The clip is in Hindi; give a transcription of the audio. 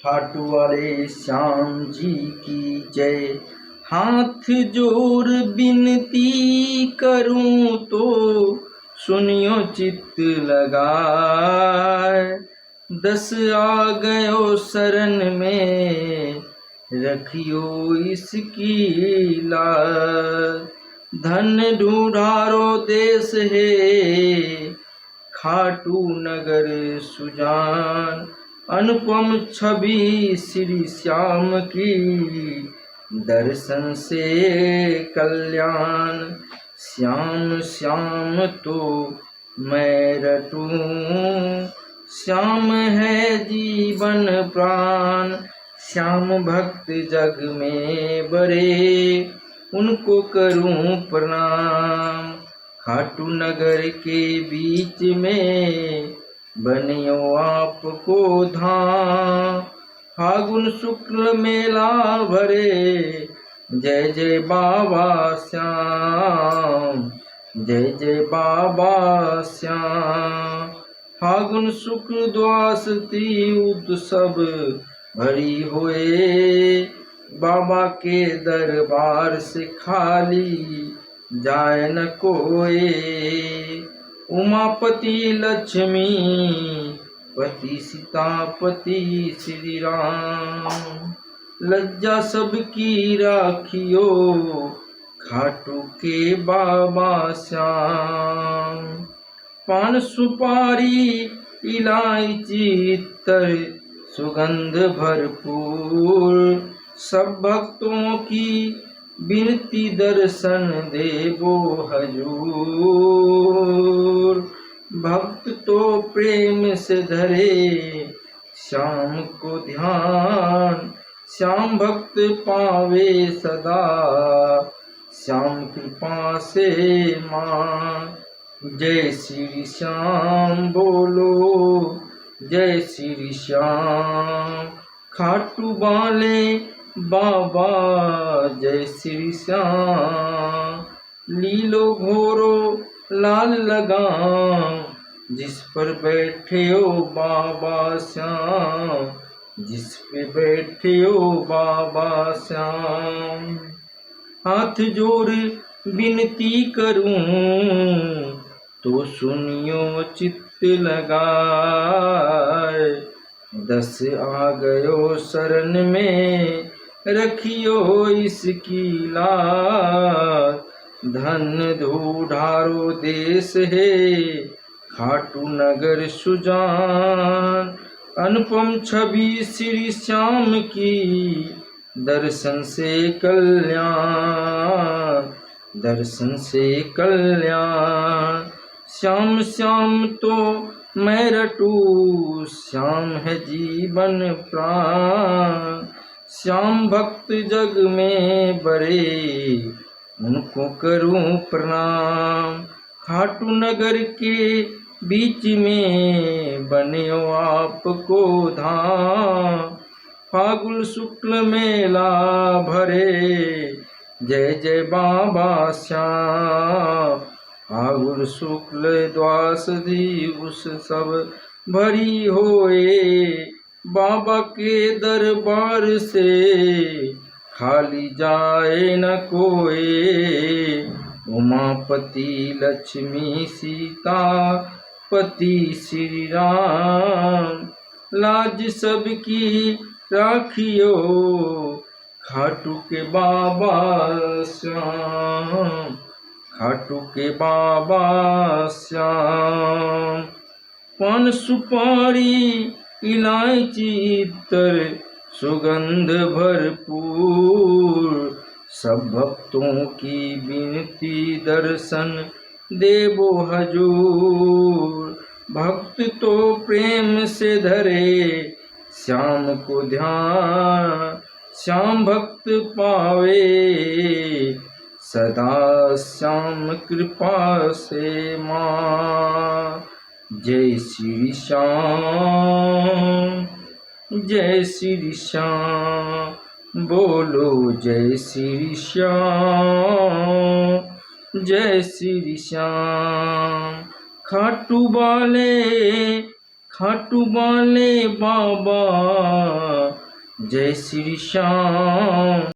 खाटू वाले श्याम जी की जय। हाथ जोड़ विनती करूं तो सुनियो चित्त लगाए। 10 आ गयो शरण में रखियो इसकी लाज। धन ढूंढारो देश है खाटू नगर सुजान। अनुपम छवि श्री श्याम की दर्शन से कल्याण। श्याम श्याम तो मैं रटूं श्याम है जीवन प्राण। श्याम भक्त जग में बड़े उनको करूं प्रणाम। खाटू नगर के बीच में बनियो आपको धाम। फागुन शुक्ल मेला भरे जय जय बाबा श्याम। जय जय बाबा श्याम। फागुन शुक्ल द्वादशी उत्सव भरी हुए। बाबा के दरबार से खाली जाए न कोई। उमापति लक्ष्मी पति सीतापति श्री राम। लज्जा सबकी राखियो खाटू के बाबा श्याम। पान सुपारी इलायची इत्तर सुगंध भरपूर। सब भक्तों की बिनती दर्शन देवो हजूर। भक्त तो प्रेम से धरे श्याम को ध्यान। श्याम भक्त पावे सदा श्याम कृपा से मान। जय श्री श्याम बोलो जय श्री श्याम। खाटू वाले बाबा जय श्री श्याम। लीलो घोरो लाल लगाम जिस पर बैठे हो बाबा श्याम। जिस पे बैठे हो बाबा श्याम। हाथ जोड़ विनती करूं तो सुनियो चित्त लगाए। 10 आ गयो शरण में रखियो इसकी लाज। धन ढूंढारो देश है खाटू नगर सुजान। अनुपम छवि श्री श्याम की दर्शन से कल्याण। दर्शन से कल्याण। श्याम श्याम तो मैं रटूं श्याम है जीवन प्राण। श्याम भक्त जग में बड़े उनको करूं प्रणाम। खाटू नगर के बीच में बनियो आपको धाम। फागुन शुक्ल मेला भरे जय जय बाबा श्याम। फागुन शुक्ल द्वादशी उस सब भरी होए। बाबा के दरबार से खाली जाए न कोई। उमापति लक्ष्मी सीता पति श्री राम। लाज सबकी राखियो खाटू के बाबा श्याम। खाटू के बाबा श्याम। पान सुपारी इलायची इत्तर सुगंध भरपूर। सब भक्तों की विनती दर्शन देवो हजूर। भक्त तो प्रेम से धरे श्याम को ध्यान। श्याम भक्त पावे सदा श्याम कृपा से मां। जय श्री श्याम जय श्री श्याम बोलो जय श्री श्याम। जय श्री श्याम। खाटू वाले बाबा जय श्री श्याम।